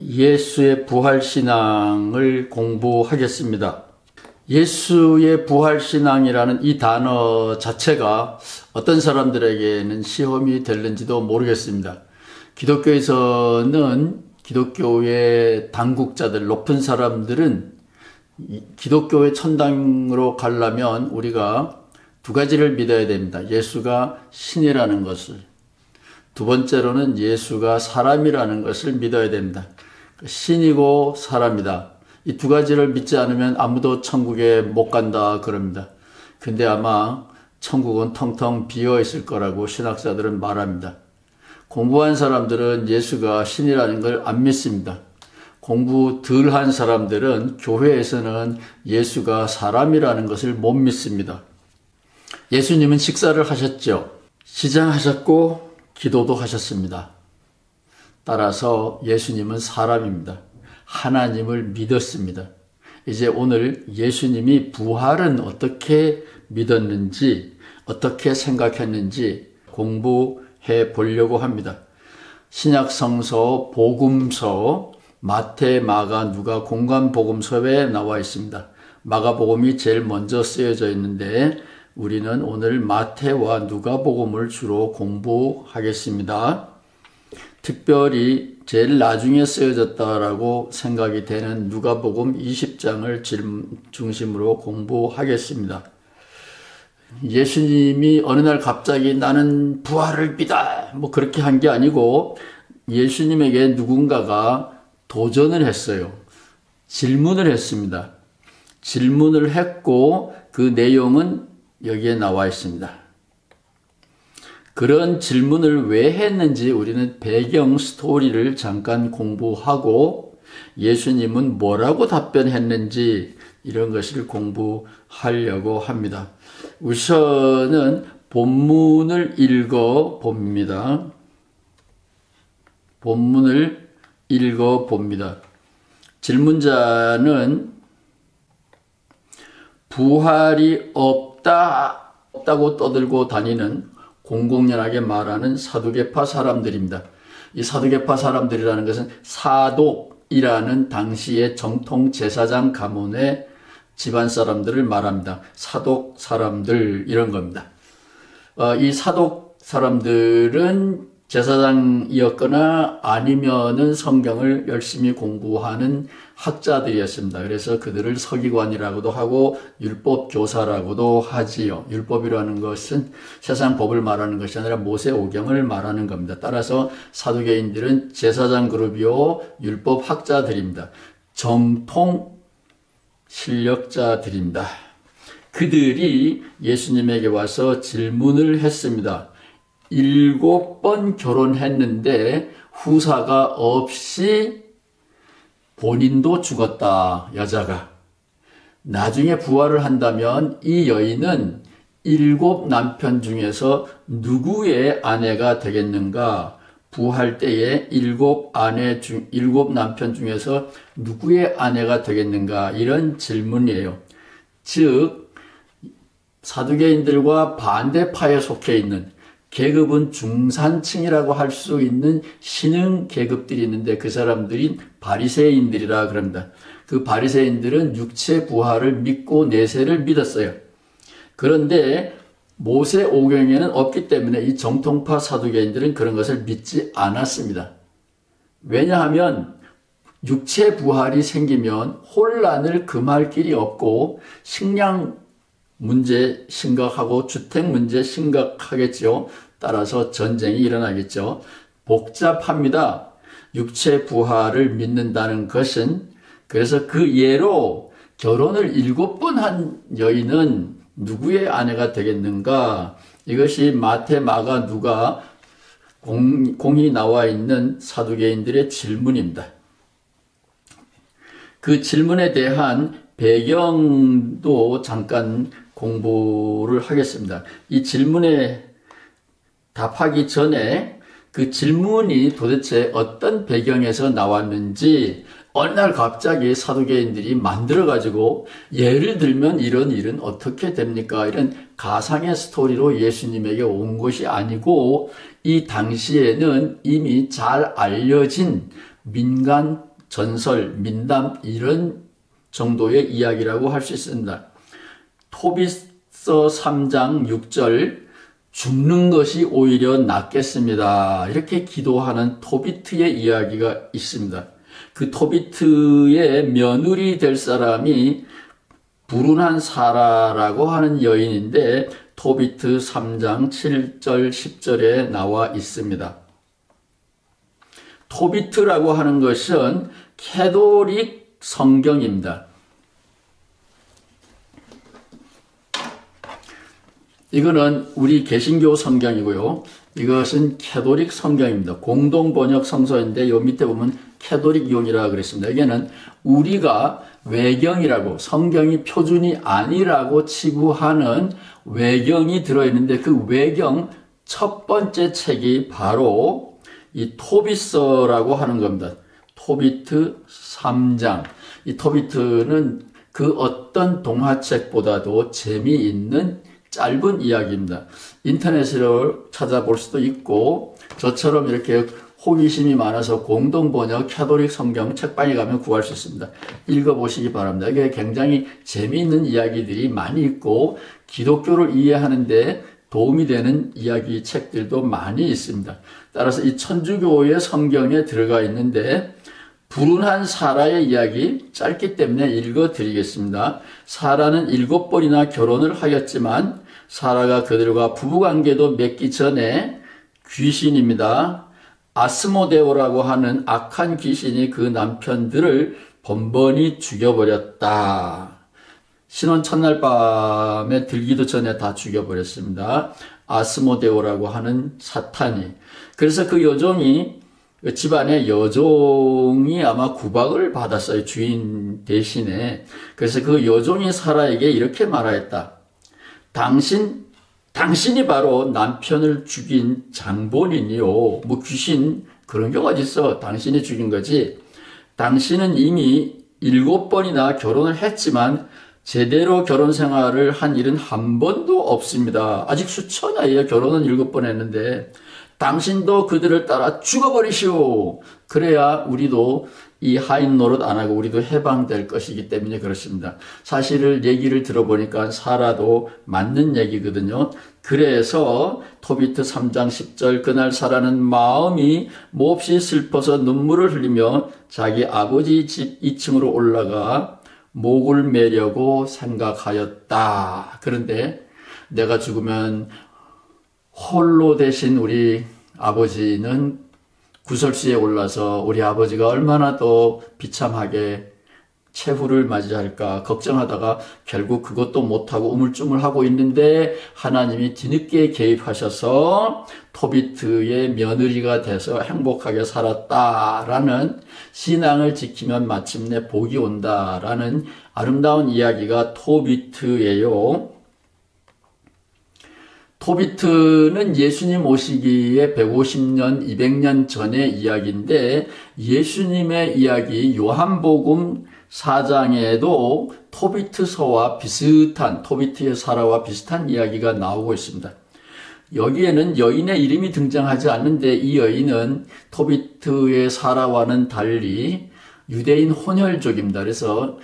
예수의 부활신앙을 공부하겠습니다. 예수의 부활신앙이라는 이 단어 자체가 어떤 사람들에게는 시험이 될는지도 모르겠습니다. 기독교에서는 기독교의 당국자들, 높은 사람들은 기독교의 천당으로 가려면 우리가 두 가지를 믿어야 됩니다. 예수가 신이라는 것을. 두 번째로는 예수가 사람이라는 것을 믿어야 됩니다. 신이고 사람이다. 이 두 가지를 믿지 않으면 아무도 천국에 못 간다 그럽니다. 근데 아마 천국은 텅텅 비어 있을 거라고 신학자들은 말합니다. 공부한 사람들은 예수가 신이라는 걸 안 믿습니다. 공부 덜 한 사람들은 교회에서는 예수가 사람이라는 것을 못 믿습니다. 예수님은 식사를 하셨죠. 시장하셨고 기도도 하셨습니다. 따라서 예수님은 사람입니다. 하나님을 믿었습니다. 이제 오늘 예수님이 부활은 어떻게 믿었는지, 어떻게 생각했는지 공부해 보려고 합니다. 신약성서, 복음서, 마태, 마가, 누가, 공관복음서에 나와 있습니다. 마가복음이 제일 먼저 쓰여져 있는데 우리는 오늘 마태와 누가복음을 주로 공부하겠습니다. 특별히 제일 나중에 쓰여졌다라고 생각이 되는 누가복음 20장을 중심으로 공부하겠습니다. 예수님이 어느 날 갑자기 나는 부활을 믿어 뭐 그렇게 한 게 아니고 예수님에게 누군가가 도전을 했어요. 질문을 했습니다. 질문을 했고 그 내용은 여기에 나와 있습니다. 그런 질문을 왜 했는지 우리는 배경 스토리를 잠깐 공부하고 예수님은 뭐라고 답변했는지 이런 것을 공부하려고 합니다. 우선은 본문을 읽어 봅니다. 본문을 읽어 봅니다. 질문자는 부활이 없다고 떠들고 다니는 공공연하게 말하는 사두개파 사람들입니다. 이 사두개파 사람들이라는 것은 사독이라는 당시의 정통 제사장 가문의 집안 사람들을 말합니다. 사독 사람들 이런 겁니다. 이 사독 사람들은 제사장이었거나 아니면은 성경을 열심히 공부하는 학자들이었습니다. 그래서 그들을 서기관이라고도 하고 율법 교사라고도 하지요. 율법이라는 것은 세상 법을 말하는 것이 아니라 모세오경을 말하는 겁니다. 따라서 사두개인들은 제사장 그룹이요 율법 학자들입니다. 정통 실력자들입니다. 그들이 예수님에게 와서 질문을 했습니다. 7번 결혼했는데 후사가 없이 본인도 죽었다, 여자가. 나중에 부활을 한다면 이 여인은 7 남편 중에서 누구의 아내가 되겠는가? 부활 때에 7 남편 중에서 누구의 아내가 되겠는가? 이런 질문이에요. 즉, 사두개인들과 반대파에 속해 있는 계급은 중산층이라고 할 수 있는 신흥 계급들이 있는데 그 사람들이 바리새인들이라 그럽니다. 그 바리새인들은 육체 부활을 믿고 내세를 믿었어요. 그런데 모세오경에는 없기 때문에 이 정통파 사두개인들은 그런 것을 믿지 않았습니다. 왜냐하면 육체 부활이 생기면 혼란을 금할 길이 없고 식량 문제 심각하고 주택 문제 심각하겠죠. 따라서 전쟁이 일어나겠죠. 복잡합니다. 육체 부활을 믿는다는 것은. 그래서 그 예로 결혼을 7번 한 여인은 누구의 아내가 되겠는가? 이것이 마태, 마가, 누가 공이 나와 있는 사두개인들의 질문입니다. 그 질문에 대한 배경도 잠깐 공부를 하겠습니다. 이 질문에 답하기 전에 그 질문이 도대체 어떤 배경에서 나왔는지 어느 날 갑자기 사두개인들이 만들어가지고 예를 들면 이런 일은 어떻게 됩니까? 이런 가상의 스토리로 예수님에게 온 것이 아니고 이 당시에는 이미 잘 알려진 민간 전설, 민담 이런 정도의 이야기라고 할 수 있습니다. 토비서 3장 6절 죽는 것이 오히려 낫겠습니다. 이렇게 기도하는 토비트의 이야기가 있습니다. 그 토비트의 며느리 될 사람이 불운한 사라라고 하는 여인인데 토비트 3장 7절 10절에 나와 있습니다. 토비트라고 하는 것은 캐톨릭 성경입니다. 이거는 우리 개신교 성경이고요. 이것은 캐톨릭 성경입니다. 공동번역 성서인데 요 밑에 보면 캐톨릭용이라고 그랬습니다. 여기는 우리가 외경이라고 성경이 표준이 아니라고 치부하는 외경이 들어있는데 그 외경 첫 번째 책이 바로 이 토비서라고 하는 겁니다. 토비트 3장. 이 토비트는 그 어떤 동화책보다도 재미있는 짧은 이야기입니다. 인터넷으로 찾아볼 수도 있고 저처럼 이렇게 호기심이 많아서 공동번역 캐톨릭 성경 책방에 가면 구할 수 있습니다. 읽어보시기 바랍니다. 이게 굉장히 재미있는 이야기들이 많이 있고 기독교를 이해하는데 도움이 되는 이야기 책들도 많이 있습니다. 따라서 이 천주교의 성경에 들어가 있는데 불운한 사라의 이야기 짧기 때문에 읽어드리겠습니다. 사라는 7번이나 결혼을 하였지만 사라가 그들과 부부관계도 맺기 전에 귀신입니다. 아스모데오라고 하는 악한 귀신이 그 남편들을 번번이 죽여버렸다. 신혼 첫날 밤에 들기도 전에 다 죽여버렸습니다. 아스모데오라고 하는 사탄이. 그래서 그 여종이 집안의 여종이 아마 구박을 받았어요. 주인 대신에. 그래서 그 여종이 사라에게 이렇게 말하였다. 당신이 바로 남편을 죽인 장본인이요. 뭐 귀신 그런 게 어딨어. 당신이 죽인 거지. 당신은 이미 7번이나 결혼을 했지만 제대로 결혼 생활을 한 일은 한 번도 없습니다. 아직 수천이에요. 결혼은 7번 했는데. 당신도 그들을 따라 죽어버리시오. 그래야 우리도 이 하인 노릇 안 하고 우리도 해방될 것이기 때문에 그렇습니다. 사실을 얘기를 들어보니까 사라도 맞는 얘기거든요. 그래서 토비트 3장 10절 그날 사라는 마음이 몹시 슬퍼서 눈물을 흘리며 자기 아버지 집 2층으로 올라가 목을 매려고 생각하였다. 그런데 내가 죽으면 홀로 되신 우리 아버지는 구설수에 올라서 우리 아버지가 얼마나 더 비참하게 최후를 맞이할까 걱정하다가 결국 그것도 못하고 우물쭈물하고 있는데 하나님이 뒤늦게 개입하셔서 토비트의 며느리가 돼서 행복하게 살았다라는 신앙을 지키면 마침내 복이 온다라는 아름다운 이야기가 토비트예요. 토비트는 예수님 오시기에 150년, 200년 전의 이야기인데 예수님의 이야기 요한복음 4장에도 토비트서와 비슷한 토비트의 사라와 비슷한 이야기가 나오고 있습니다. 여기에는 여인의 이름이 등장하지 않는데 이 여인은 토비트의 사라와는 달리 유대인 혼혈족입니다. 그래서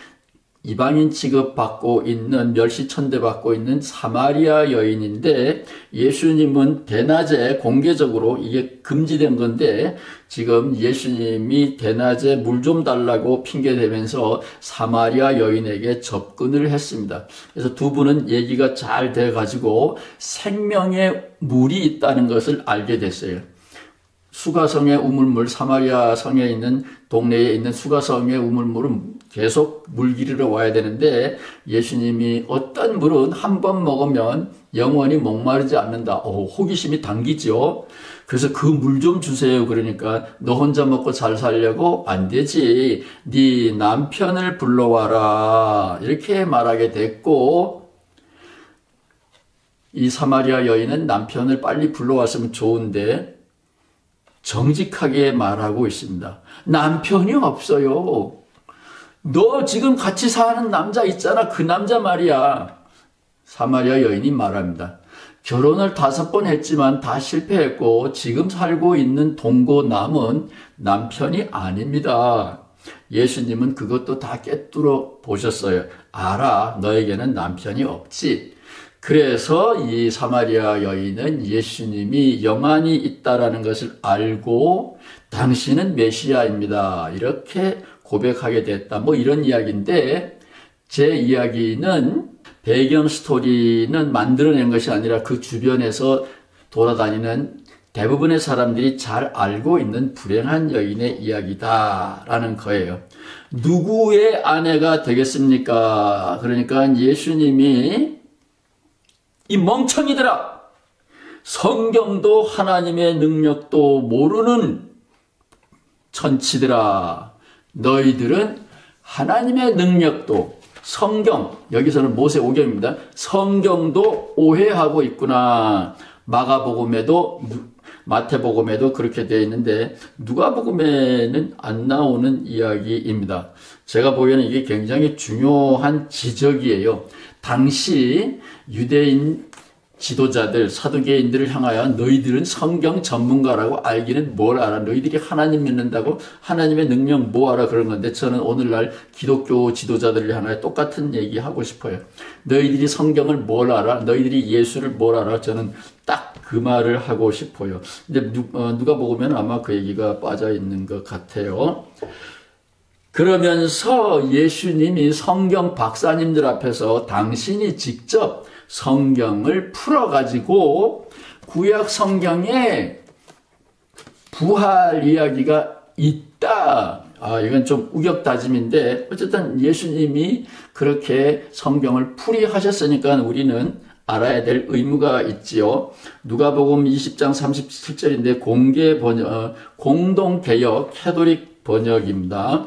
이방인 취급받고 있는 멸시천대받고 있는 사마리아 여인인데 예수님은 대낮에 공개적으로 이게 금지된 건데 지금 예수님이 대낮에 물 좀 달라고 핑계대면서 사마리아 여인에게 접근을 했습니다. 그래서 두 분은 얘기가 잘 돼가지고 생명의 물이 있다는 것을 알게 됐어요. 수가성의 우물물, 사마리아 성에 있는 동네에 있는 수가성의 우물물은 계속 물 기르러 와야 되는데 예수님이 어떤 물은 한 번 먹으면 영원히 목마르지 않는다. 호기심이 당기죠. 그래서 그 물 좀 주세요. 그러니까 너 혼자 먹고 잘 살려고? 안 되지. 네 남편을 불러와라. 이렇게 말하게 됐고 이 사마리아 여인은 남편을 빨리 불러왔으면 좋은데 정직하게 말하고 있습니다. 남편이 없어요. 너 지금 같이 사는 남자 있잖아. 그 남자 말이야. 사마리아 여인이 말합니다. 결혼을 5번 했지만 다 실패했고 지금 살고 있는 동거남은 남편이 아닙니다. 예수님은 그것도 다 꿰뚫어 보셨어요. 알아, 너에게는 남편이 없지. 그래서 이 사마리아 여인은 예수님이 영안이 있다라는 것을 알고 당신은 메시아입니다, 이렇게 고백하게 됐다. 뭐 이런 이야기인데, 제 이야기는 배경 스토리는 만들어낸 것이 아니라 그 주변에서 돌아다니는 대부분의 사람들이 잘 알고 있는 불행한 여인의 이야기다라는 거예요. 누구의 아내가 되겠습니까? 그러니까 예수님이 이 멍청이들아, 성경도 하나님의 능력도 모르는 천치들아, 너희들은 하나님의 능력도, 성경, 여기서는 모세오경입니다. 성경도 오해하고 있구나. 마가복음에도 마태복음에도 그렇게 되어 있는데 누가복음에는 안 나오는 이야기입니다. 제가 보기에는 이게 굉장히 중요한 지적이에요. 당시 유대인 지도자들, 사두개인들을 향하여 너희들은 성경 전문가라고 알기는 뭘 알아? 너희들이 하나님 믿는다고 하나님의 능력 뭐 알아? 그런 건데, 저는 오늘날 기독교 지도자들을 향하여 똑같은 얘기 하고 싶어요. 너희들이 성경을 뭘 알아? 너희들이 예수를 뭘 알아? 저는 딱 그 말을 하고 싶어요. 근데 누가 보면 아마 그 얘기가 빠져 있는 것 같아요. 그러면서 예수님이 성경 박사님들 앞에서 당신이 직접 성경을 풀어가지고 구약 성경에 부활 이야기가 있다. 이건 좀 우격다짐인데 어쨌든 예수님이 그렇게 성경을 풀이하셨으니까 우리는 알아야 될 의무가 있지요. 누가복음 20장 37절인데 공개 번역, 공동개역 캐톨릭 번역입니다.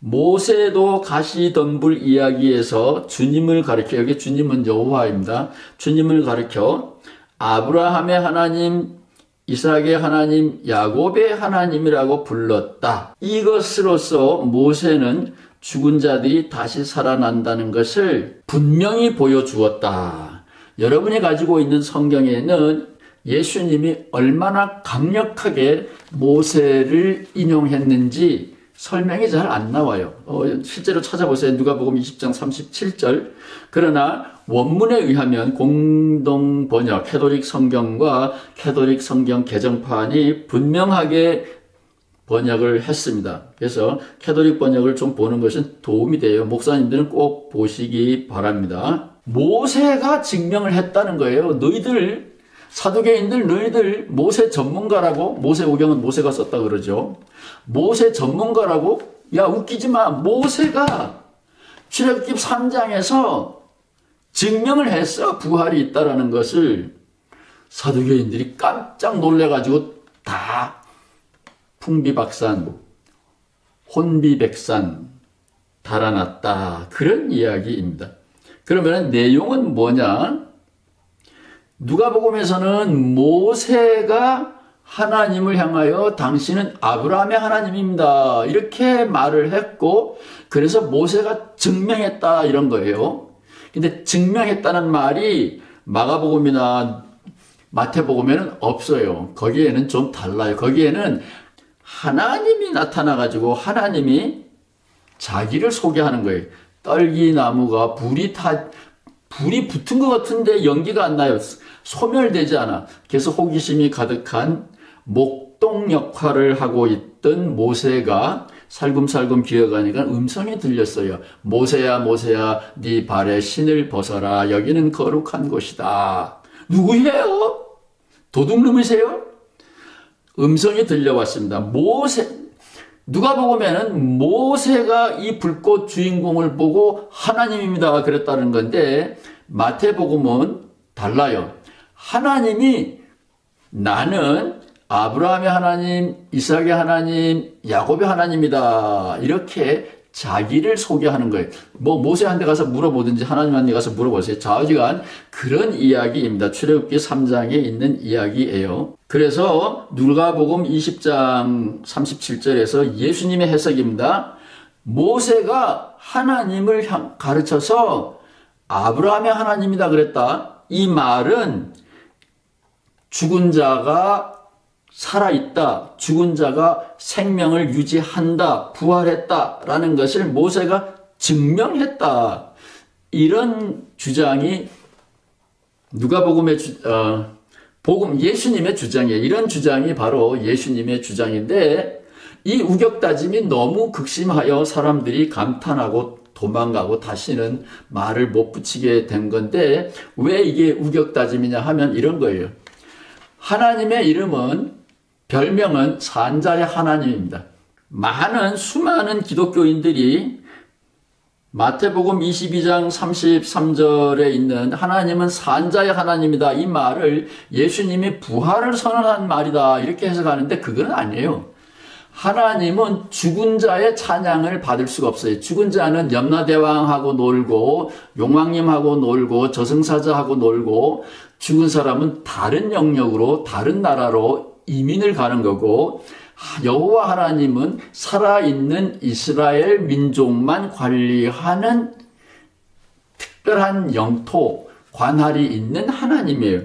모세도 가시덤불 이야기에서 주님을 가리켜, 여기 주님은 여호와입니다. 주님을 가리켜 아브라함의 하나님, 이삭의 하나님, 야곱의 하나님이라고 불렀다. 이것으로서 모세는 죽은 자들이 다시 살아난다는 것을 분명히 보여주었다. 여러분이 가지고 있는 성경에는 예수님이 얼마나 강력하게 모세를 인용했는지 설명이 잘 안 나와요. 실제로 찾아보세요. 누가복음 20장 37절. 그러나 원문에 의하면 공동번역 캐톨릭 성경과 캐톨릭 성경 개정판이 분명하게 번역을 했습니다. 그래서 캐톨릭 번역을 좀 보는 것은 도움이 돼요. 목사님들은 꼭 보시기 바랍니다. 모세가 증명을 했다는 거예요. 너희들 사두개인들, 너희들 모세 전문가라고, 모세오경은 모세가 썼다 그러죠. 모세 전문가라고? 야, 웃기지 마. 모세가 출애굽기 3장에서 증명을 했어. 부활이 있다라는 것을. 사두개인들이 깜짝 놀래가지고 다 풍비박산, 혼비백산 달아났다. 그런 이야기입니다. 그러면 내용은 뭐냐? 누가복음에서는 모세가 하나님을 향하여 당신은 아브라함의 하나님입니다, 이렇게 말을 했고, 그래서 모세가 증명했다 이런 거예요. 근데 증명했다는 말이 마가복음이나 마태복음에는 없어요. 거기에는 좀 달라요. 거기에는 하나님이 나타나가지고 하나님이 자기를 소개하는 거예요. 떨기나무가 불이 붙은 것 같은데 연기가 안 나요. 소멸되지 않아. 그래서 호기심이 가득한 목동 역할을 하고 있던 모세가 살금살금 기어가니까 음성이 들렸어요. 모세야, 모세야, 네 발에 신을 벗어라. 여기는 거룩한 곳이다. 누구예요? 도둑놈이세요? 음성이 들려왔습니다. 누가복음에는 모세가 이 불꽃 주인공을 보고 하나님입니다 그랬다는 건데, 마태복음은 달라요. 하나님이 나는 아브라함의 하나님, 이삭의 하나님, 야곱의 하나님이다, 이렇게 자기를 소개하는 거예요. 모세한테 가서 물어보든지 하나님한테 가서 물어보세요. 좌우지간 그런 이야기입니다. 출애굽기 3장에 있는 이야기예요. 그래서 누가복음 20장 37절에서 예수님의 해석입니다. 모세가 하나님을 가르쳐서 아브라함의 하나님이다 그랬다. 이 말은 죽은 자가 살아있다, 죽은 자가 생명을 유지한다, 부활했다라는 것을 모세가 증명했다. 이런 주장이 누가복음의 복음 예수님의 주장이에요. 이런 주장이 바로 예수님의 주장인데 이 우격다짐이 너무 극심하여 사람들이 감탄하고 도망가고 다시는 말을 못 붙이게 된 건데 왜 이게 우격다짐이냐 하면 이런 거예요. 하나님의 이름은 별명은 산자의 하나님입니다. 수많은 기독교인들이 마태복음 22장 33절에 있는 하나님은 산자의 하나님이다. 이 말을 예수님이 부활을 선언한 말이다. 이렇게 해석하는데 그건 아니에요. 하나님은 죽은 자의 찬양을 받을 수가 없어요. 죽은 자는 염라대왕하고 놀고 용왕님하고 놀고 저승사자하고 놀고 죽은 사람은 다른 영역으로 다른 나라로 이민을 가는 거고 여호와 하나님은 살아있는 이스라엘 민족만 관리하는 특별한 영토, 관할이 있는 하나님이에요.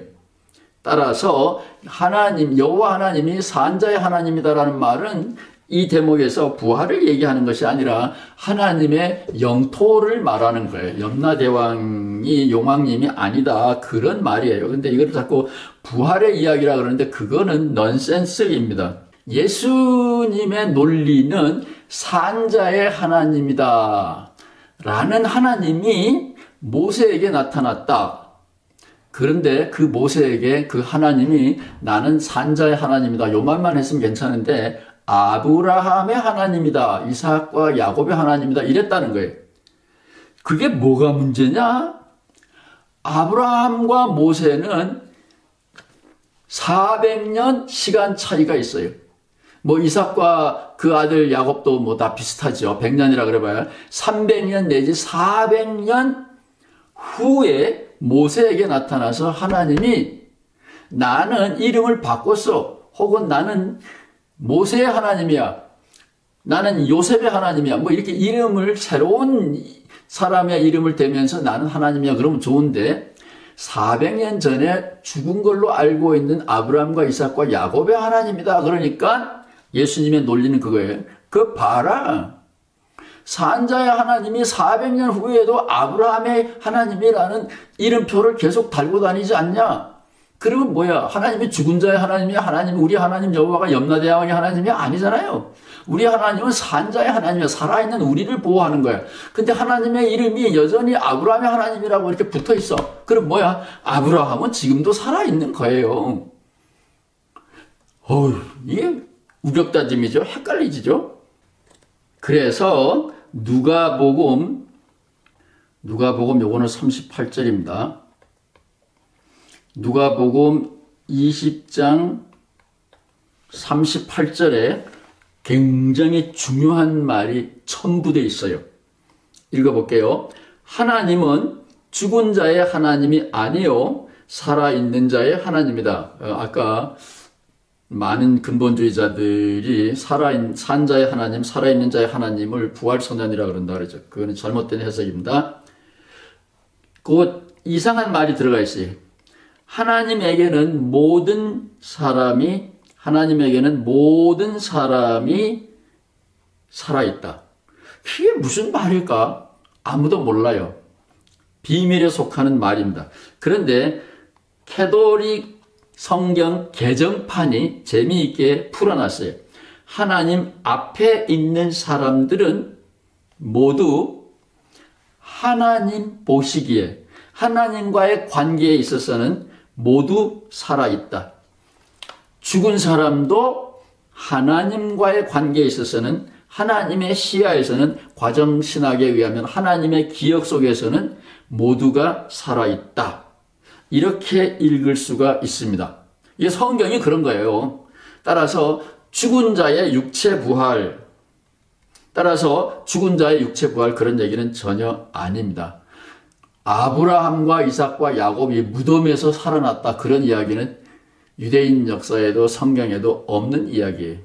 따라서 여호와 하나님이 산자의 하나님이다라는 말은 이 대목에서 부활을 얘기하는 것이 아니라 하나님의 영토를 말하는 거예요. 염라대왕이 용왕님이 아니다. 그런 말이에요. 근데 이걸 자꾸 부활의 이야기라 그러는데 그거는 넌센스입니다. 예수님의 논리는 산자의 하나님이다 라는 하나님이 모세에게 나타났다. 그런데 그 모세에게 그 하나님이 나는 산자의 하나님이다 요 말만 했으면 괜찮은데 아브라함의 하나님이다, 이삭과 야곱의 하나님이다 이랬다는 거예요. 그게 뭐가 문제냐? 아브라함과 모세는 400년 시간 차이가 있어요. 이삭과 그 아들 야곱도 다 비슷하죠. 100년이라 그래봐야 300년 내지 400년 후에 모세에게 나타나서 하나님이 나는 이름을 바꿨어. 혹은 나는 모세의 하나님이야. 나는 요셉의 하나님이야. 이렇게 이름을 새로운 사람의 이름을 대면서 나는 하나님이야. 그러면 좋은데 400년 전에 죽은 걸로 알고 있는 아브라함과 이삭과 야곱의 하나님이다. 그러니까 예수님의 논리는 그거예요. 그거 봐라. 산자의 하나님이 400년 후에도 아브라함의 하나님이라는 이름표를 계속 달고 다니지 않냐? 그러면 뭐야? 하나님이 죽은 자의 하나님이야? 우리 하나님 여호와가 염라대왕의 하나님이 아니잖아요. 우리 하나님은 산자의 하나님이야. 살아있는 우리를 보호하는 거야. 근데 하나님의 이름이 여전히 아브라함의 하나님이라고 이렇게 붙어 있어. 그럼 뭐야? 아브라함은 지금도 살아있는 거예요. 이게 우격다짐이죠. 헷갈리지죠? 그래서 누가복음 요거는 38절입니다. 누가복음 20장 38절에 굉장히 중요한 말이 첨부되어 있어요. 읽어볼게요. 하나님은 죽은 자의 하나님이 아니요 살아있는 자의 하나님이다. 아까 많은 근본주의자들이 산자의 하나님, 살아있는 자의 하나님을 부활선언이라 그런다 그러죠. 그거는 잘못된 해석입니다. 그 이상한 말이 들어가 있어요. 하나님에게는 모든 사람이 살아있다. 그게 무슨 말일까? 아무도 몰라요. 비밀에 속하는 말입니다. 그런데 캐톨릭 성경 개정판이 재미있게 풀어놨어요. 하나님 앞에 있는 사람들은 모두 하나님 보시기에 하나님과의 관계에 있어서는 모두 살아있다. 죽은 사람도 하나님과의 관계에 있어서는 하나님의 시야에서는 과정신학에 의하면 하나님의 기억 속에서는 모두가 살아있다. 이렇게 읽을 수가 있습니다. 이게 성경이 그런 거예요. 따라서 죽은 자의 육체 부활 그런 얘기는 전혀 아닙니다. 아브라함과 이삭과 야곱이 무덤에서 살아났다. 그런 이야기는 유대인 역사에도 성경에도 없는 이야기예요.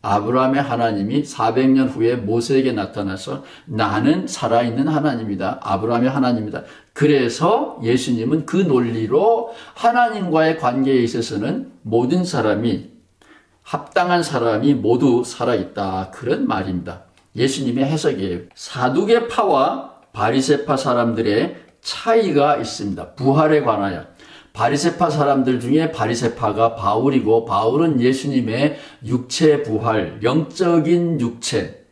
아브라함의 하나님이 400년 후에 모세에게 나타나서 나는 살아있는 하나님이다. 아브라함의 하나님이다. 그래서 예수님은 그 논리로 하나님과의 관계에 있어서는 모든 사람이 합당한 사람이 모두 살아있다. 그런 말입니다. 예수님의 해석이에요. 사두개파와 바리새파 사람들의 차이가 있습니다. 부활에 관하여. 바리새파 사람들 중에 바리새파가 바울이고, 바울은 예수님의 육체 부활, 영적인 육체,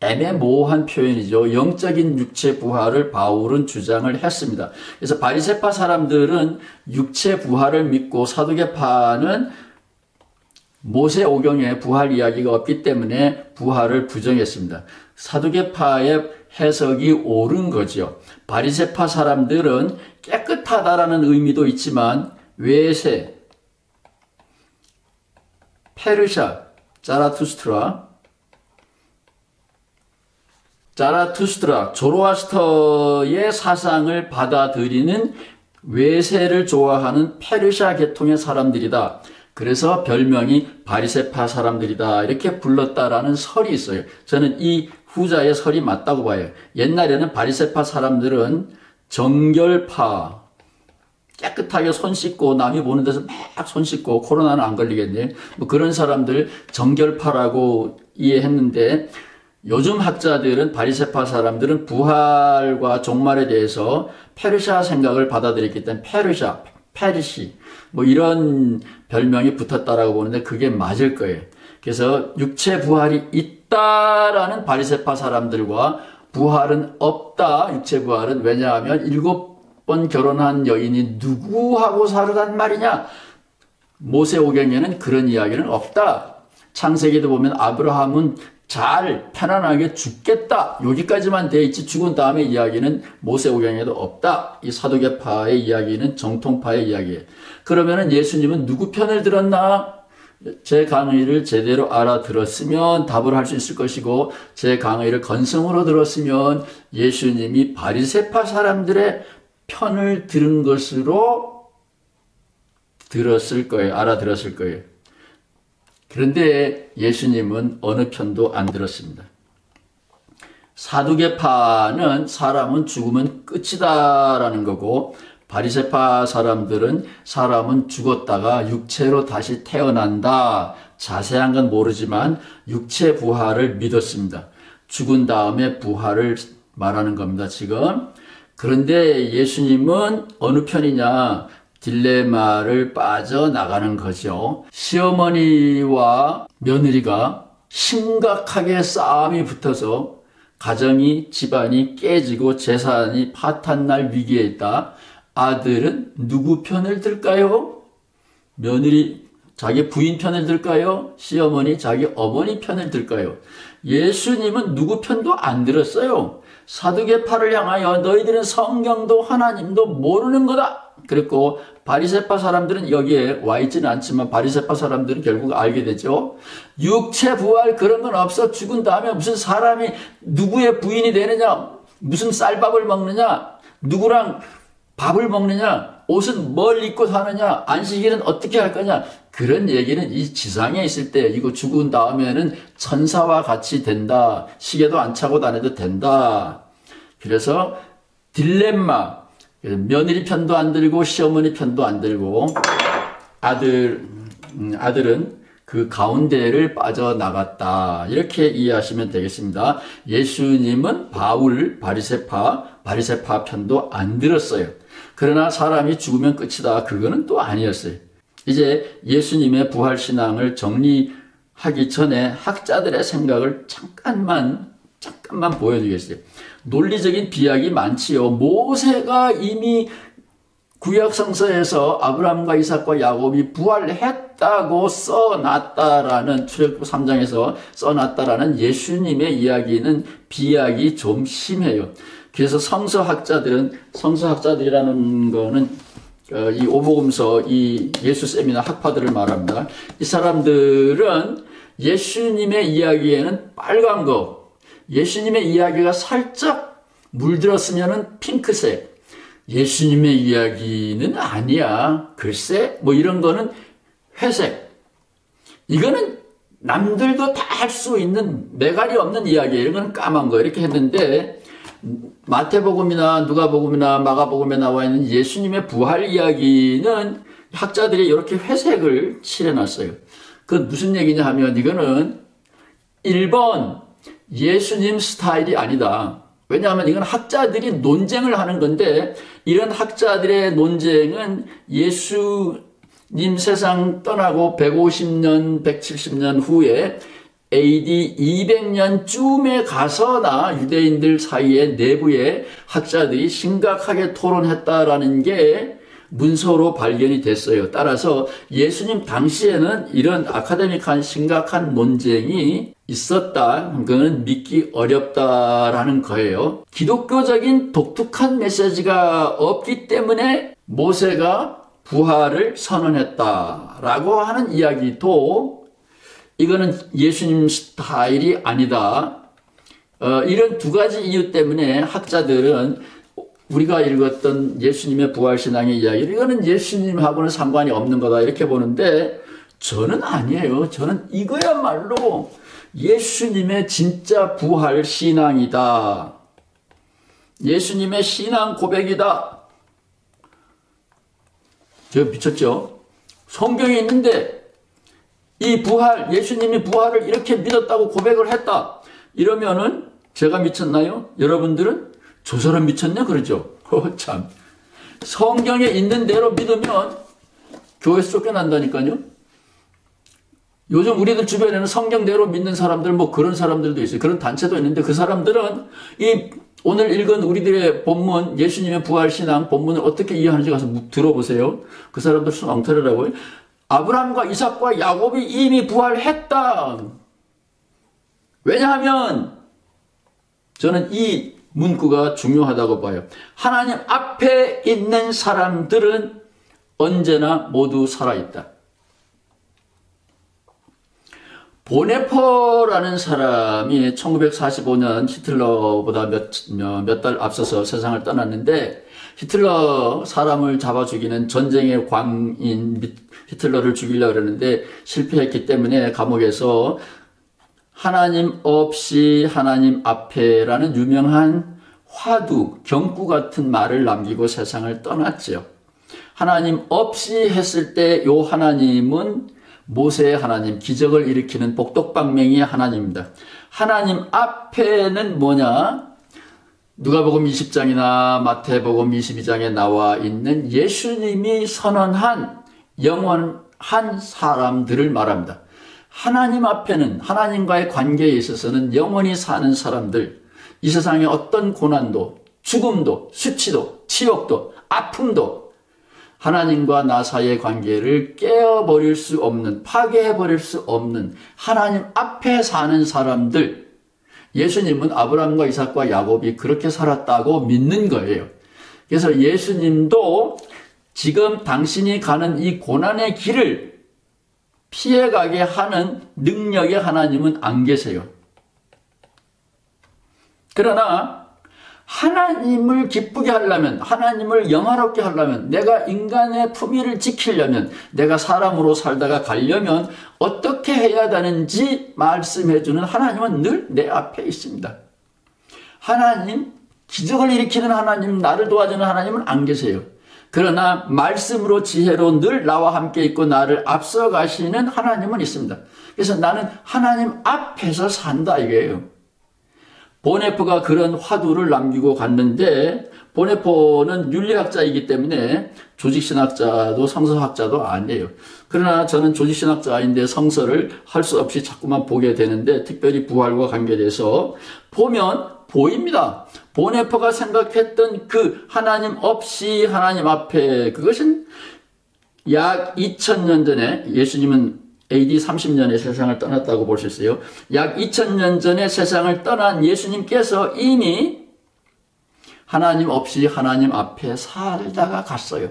애매모호한 표현이죠. 영적인 육체 부활을 바울은 주장을 했습니다. 그래서 바리새파 사람들은 육체 부활을 믿고, 사두개파는 모세오경에 부활 이야기가 없기 때문에 부활을 부정했습니다. 사두개파의 해석이 옳은 거죠. 바리새파 사람들은 깨끗하다라는 의미도 있지만 외세, 페르샤, 자라투스트라, 조로아스터의 사상을 받아들이는 외세를 좋아하는 페르시아 계통의 사람들이다. 그래서 별명이 바리새파 사람들이다. 이렇게 불렀다라는 설이 있어요. 저는 이 후자의 설이 맞다고 봐요. 옛날에는 바리새파 사람들은 정결파, 깨끗하게 손 씻고 남이 보는 데서 막 손 씻고 코로나는 안 걸리겠네. 뭐 그런 사람들 정결파라고 이해했는데 요즘 학자들은 바리새파 사람들은 부활과 종말에 대해서 페르시아 생각을 받아들였기 때문에 페르시 뭐 이런 별명이 붙었다라고 보는데 그게 맞을 거예요. 그래서 육체 부활이 있다라는 바리새파 사람들과 부활은 없다. 육체 부활은 왜냐하면 7번 결혼한 여인이 누구하고 살으란 말이냐? 모세오경에는 그런 이야기는 없다. 창세기도 보면 아브라함은 잘 편안하게 죽겠다. 여기까지만 돼 있지 죽은 다음에 이야기는 모세오경에도 없다. 이 사두개파의 이야기는 정통파의 이야기예요. 그러면은 예수님은 누구 편을 들었나? 제 강의를 제대로 알아들었으면 답을 할 수 있을 것이고 제 강의를 건성으로 들었으면 예수님이 바리새파 사람들의 편을 들은 것으로 들었을 거예요. 알아들었을 거예요. 그런데 예수님은 어느 편도 안 들었습니다. 사두개파는 사람은 죽으면 끝이다라는 거고 바리새파 사람들은 사람은 죽었다가 육체로 다시 태어난다. 자세한 건 모르지만 육체 부활을 믿었습니다. 죽은 다음에 부활을 말하는 겁니다. 지금. 그런데 예수님은 어느 편이냐? 딜레마를 빠져나가는 거죠. 시어머니와 며느리가 심각하게 싸움이 붙어서 가정이 집안이 깨지고 재산이 파탄날 위기에 있다. 아들은 누구 편을 들까요? 며느리 자기 부인 편을 들까요? 시어머니 자기 어머니 편을 들까요? 예수님은 누구 편도 안 들었어요. 사두개파를 향하여 너희들은 성경도 하나님도 모르는 거다. 그랬고 바리새파 사람들은 여기에 와 있지는 않지만 바리새파 사람들은 결국 알게 되죠. 육체 부활 그런 건 없어. 죽은 다음에 무슨 사람이 누구의 부인이 되느냐, 무슨 쌀밥을 먹느냐, 누구랑 밥을 먹느냐, 옷은 뭘 입고 사느냐, 안식일은 어떻게 할 거냐, 그런 얘기는 이 지상에 있을 때 이거 죽은 다음에는 천사와 같이 된다. 시계도 안 차고 다녀도 된다. 그래서 딜레마, 며느리 편도 안 들고 시어머니 편도 안 들고 아들은 그 가운데를 빠져나갔다. 이렇게 이해하시면 되겠습니다. 예수님은 바리새파 편도 안 들었어요. 그러나 사람이 죽으면 끝이다. 그거는 또 아니었어요. 이제 예수님의 부활신앙을 정리하기 전에 학자들의 생각을 잠깐만 보여드리겠어요. 논리적인 비약이 많지요. 모세가 이미 구약성서에서 아브라함과 이삭과 야곱이 부활했다고 써놨다라는 출애굽기 3장에서 써놨다라는 예수님의 이야기는 비약이 좀 심해요. 그래서 성서학자들이라는 거는 이 오복음서 이 예수쌤이나 학파들을 말합니다. 이 사람들은 예수님의 이야기에는 빨간 거, 예수님의 이야기가 살짝 물들었으면 핑크색, 예수님의 이야기는 아니야. 글쎄, 뭐 이런 거는 회색. 이거는 남들도 다 할 수 있는 매갈이 없는 이야기예요. 이런 건 까만 거. 이렇게 했는데 마태복음이나 누가복음이나 마가복음에 나와 있는 예수님의 부활 이야기는 학자들이 이렇게 회색을 칠해놨어요. 그 무슨 얘기냐 하면 이거는 1번 예수님 스타일이 아니다. 왜냐하면 이건 학자들이 논쟁을 하는 건데 이런 학자들의 논쟁은 예수님 세상 떠나고 150년, 170년 후에 AD 200년쯤에 가서나 유대인들 사이에 내부에 학자들이 심각하게 토론했다라는 게 문서로 발견이 됐어요. 따라서 예수님 당시에는 이런 아카데믹한 심각한 논쟁이 있었다. 그거는 믿기 어렵다라는 거예요. 기독교적인 독특한 메시지가 없기 때문에 모세가 부활을 선언했다라고 하는 이야기도 이거는 예수님 스타일이 아니다. 이런 두 가지 이유 때문에 학자들은 우리가 읽었던 예수님의 부활신앙의 이야기를 이거는 예수님하고는 상관이 없는 거다 이렇게 보는데 저는 아니에요. 저는 이거야말로 예수님의 진짜 부활신앙이다. 예수님의 신앙 고백이다. 저 미쳤죠? 성경에 있는데 이 부활, 예수님이 부활을 이렇게 믿었다고 고백을 했다. 이러면은 제가 미쳤나요? 여러분들은 저 사람 미쳤냐? 그러죠? 참. 성경에 있는 대로 믿으면 교회에서 쫓겨난다니까요. 요즘 우리들 주변에는 성경대로 믿는 사람들, 뭐 그런 사람들도 있어요. 그런 단체도 있는데 그 사람들은 이 오늘 읽은 우리들의 본문, 예수님의 부활신앙 본문을 어떻게 이해하는지 가서 들어보세요. 그 사람들 순 엉터리라고요. 아브라함과 이삭과 야곱이 이미 부활했다. 왜냐하면 저는 이 문구가 중요하다고 봐요. 하나님 앞에 있는 사람들은 언제나 모두 살아있다. 보네퍼라는 사람이 1945년 히틀러보다 몇 달 앞서서 세상을 떠났는데 히틀러 사람을 잡아 죽이는 전쟁의 광인 히틀러를 죽이려고 그러는데 실패했기 때문에 감옥에서 하나님 없이 하나님 앞에라는 유명한 화두, 경구 같은 말을 남기고 세상을 떠났죠. 하나님 없이 했을 때 요 하나님은 모세의 하나님, 기적을 일으키는 복덕방맹이의 하나님입니다. 하나님 앞에는 뭐냐? 누가복음 20장이나 마태복음 22장에 나와 있는 예수님이 선언한 영원한 사람들을 말합니다. 하나님 앞에는 하나님과의 관계에 있어서는 영원히 사는 사람들, 이 세상의 어떤 고난도, 죽음도, 수치도, 치욕도, 아픔도 하나님과 나 사이의 관계를 깨어버릴 수 없는, 파괴해버릴 수 없는 하나님 앞에 사는 사람들, 예수님은 아브라함과 이삭과 야곱이 그렇게 살았다고 믿는 거예요. 그래서 예수님도 지금 당신이 가는 이 고난의 길을 피해가게 하는 능력의 하나님은 안 계세요. 그러나 하나님을 기쁘게 하려면, 하나님을 영화롭게 하려면, 내가 인간의 품위를 지키려면, 내가 사람으로 살다가 가려면 어떻게 해야 되는지 말씀해주는 하나님은 늘 내 앞에 있습니다. 하나님, 기적을 일으키는 하나님, 나를 도와주는 하나님은 안 계세요. 그러나 말씀으로 지혜로 늘 나와 함께 있고 나를 앞서 가시는 하나님은 있습니다. 그래서 나는 하나님 앞에서 산다 이거예요. 보네퍼가 그런 화두를 남기고 갔는데 보네퍼는 윤리학자이기 때문에 조직신학자도 성서학자도 아니에요. 그러나 저는 조직신학자인데 성서를 할 수 없이 자꾸만 보게 되는데 특별히 부활과 관계돼서 보면 보입니다. 보네퍼가 생각했던 그 하나님 없이 하나님 앞에, 그것은 약 2000년 전에, 예수님은 AD 30년에 세상을 떠났다고 볼 수 있어요. 약 2000년 전에 세상을 떠난 예수님께서 이미 하나님 없이 하나님 앞에 살다가 갔어요.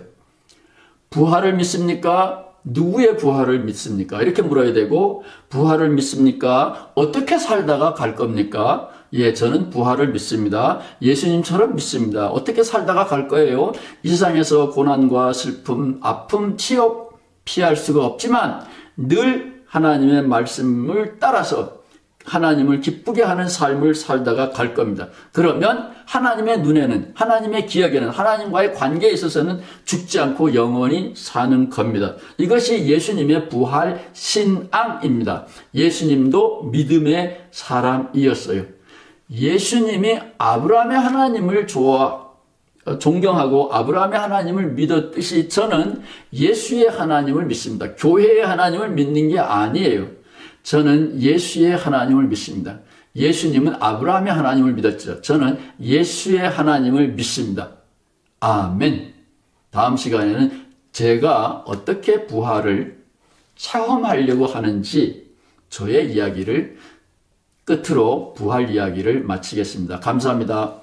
부활을 믿습니까? 누구의 부활을 믿습니까? 이렇게 물어야 되고, 부활을 믿습니까? 어떻게 살다가 갈 겁니까? 예, 저는 부활을 믿습니다. 예수님처럼 믿습니다. 어떻게 살다가 갈 거예요? 이 세상에서 고난과 슬픔, 아픔, 치욕 피할 수가 없지만 늘 하나님의 말씀을 따라서 하나님을 기쁘게 하는 삶을 살다가 갈 겁니다. 그러면 하나님의 눈에는, 하나님의 기억에는, 하나님과의 관계에 있어서는 죽지 않고 영원히 사는 겁니다. 이것이 예수님의 부활 신앙입니다. 예수님도 믿음의 사람이었어요. 예수님이 아브라함의 하나님을 존경하고 아브라함의 하나님을 믿었듯이 저는 예수의 하나님을 믿습니다. 교회의 하나님을 믿는 게 아니에요. 저는 예수의 하나님을 믿습니다. 예수님은 아브라함의 하나님을 믿었죠. 저는 예수의 하나님을 믿습니다. 아멘. 다음 시간에는 제가 어떻게 부활을 체험하려고 하는지 저의 이야기를 끝으로 부활 이야기를 마치겠습니다. 감사합니다.